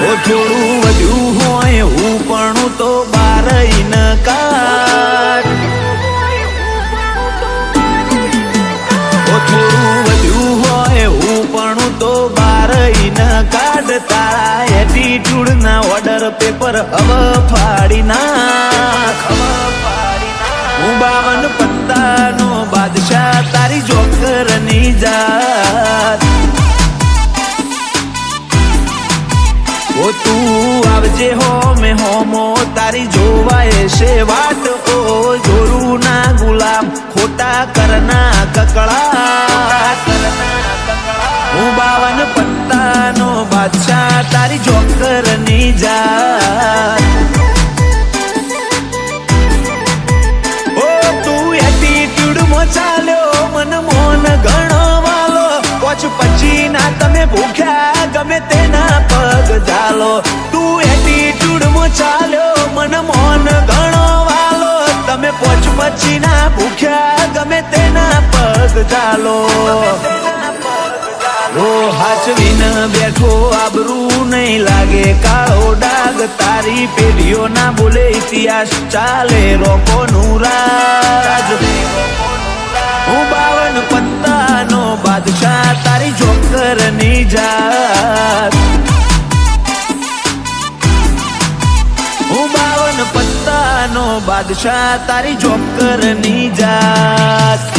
થોડું વધ્યું હોય હું પણ તો બારઈ ન કાઢ. થોડું વધ્યું હોય હું પણ તો બારઈ ન કાઢ. તારા એટીટ્યુડ ના ઓર્ડર પેપર હવે ફાડી નાખ. હું 52 પત્તાનો બાદશાહ તારી જોકરની જાત. ઓ તું આવજે હોમે હોમો તારી જોવાય છે વાટ. ઓ જોરું ના ગુલામ ખોટા કરના કકળા. હું 52 પત્તાનો બાદશાહ તારી જોકરની જાત. ઓ તું એટીટ્યુડ માં ચાલ્યો મન મોન ગણો વાલો. પોચ પછી ના તમે ભૂખ્યા ગમે તેના પગ ઝાલો. તું એટીટ્યુડ માં ચાલ્યો મન મોન ગણો વાલો. તમે પોચ પછી ના ભૂખ્યા ગમે તેના પગ ઝાલો. ઓ હાચવીને બેઠો આબરૂ નહીં લાગે કાળો ડાગ. તારી પેઢીઓ ના બોલે ઇતિહાસ ચાલે રોકોનું રાજ. હું 52 પત્તાનો બાદશાહ તારી જોકરની જાત. હું 52 પત્તાનો બાદશાહ તારી જોકરની જાત.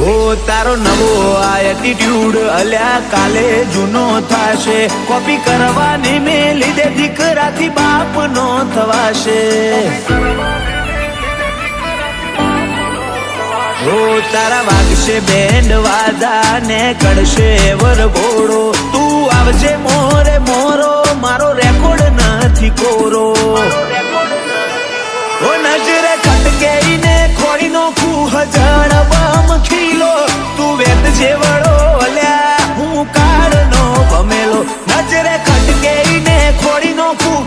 ઓ તારો નવો આ એટીટ્યુડ અલ્યા કાલે જૂનો થાશે. કોપી કરવાની મેં લીધે દીકરાથી બાપ નો થવાશે. ઓ તારા વાગશે બેન્ડ વાજા ને કડશે વરઘોડો. તું આવજે મોરે મોરો મારો રેકોર્ડ નથી કોરો. ઓ નજરે ખટકે ને ખોડી નો ખૂહ જણ બમ ખીલો. તું વેત જેવડો અલ્યા હું કાળ નો ભમેલો. નજરે ખટકે ને ખોડી નો ખૂહ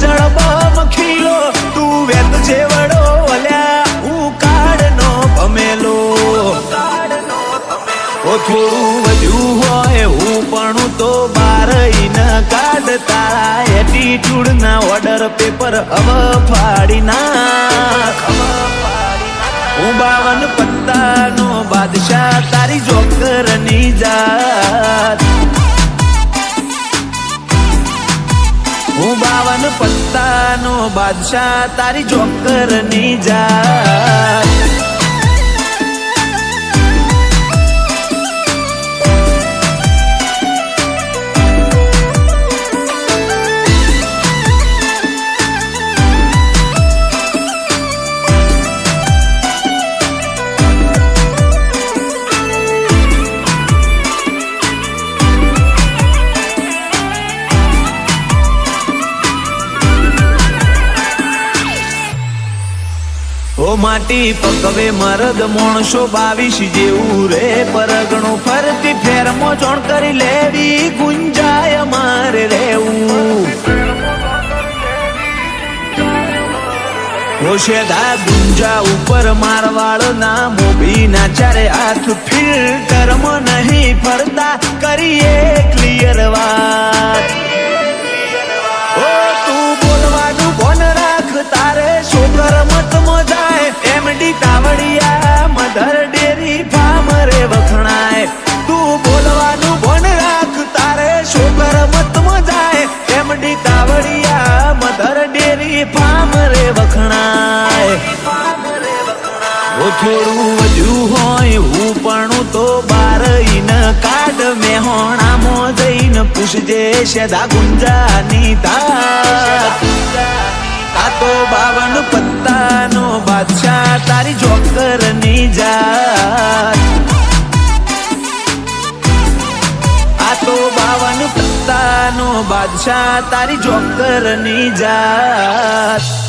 જણ બમ ખીલો. તું વેત જેવડો અલ્યા હું કાળ નો ભમેલો. ઓ થોડું વધ્યું હોય હું પણ તો બારઈ ન કાઢ. તારા એટીટ્યુડ ના ઓર્ડર પેપર હવે ફાડી નાખ. હું 52 પત્તાનો બાદશાહ તારી જોકરની જાત. હું 52 પત્તાનો બાદશાહ તારી જોકરની જાત. ઓ માટી પકવે મરદ મોણસો 22 જેવું રે પરગણું. ફરતી ફેરમો જોણ કરી લેવી ગુંજાય મારે રેવું. હોશેદા ગુંજા ઉપર મારવાળ ના મોભી ના ચારે હાથ. ફિલ્ટર માં નહીં ફરતા કરીએ ક્લિયર વાત. ઓ તું બોલવાનું બોન રાખ તારે છોકર મત મજાય. એમડી તાવડિયા મધર ડેરી ફાર્મ રે વખણાય. તું બોલવાનું બોન રાખ તારે છોકર મત મજાય. એમડી તાવડિયા મધર ડેરી ફાર્મ રે વખણાય. ઓ થોડું વધ્યું હોય હું પણ તો બારઈ ન કાઢ. મેહોણામાં જઈને પૂછજે શેદા ગુંજાની તાત. આ તો 52 પત્તાનો બાદશાહ તારી જોકરની જાત. આ તો 52 પત્તાનો બાદશાહ તારી જોકરની જાત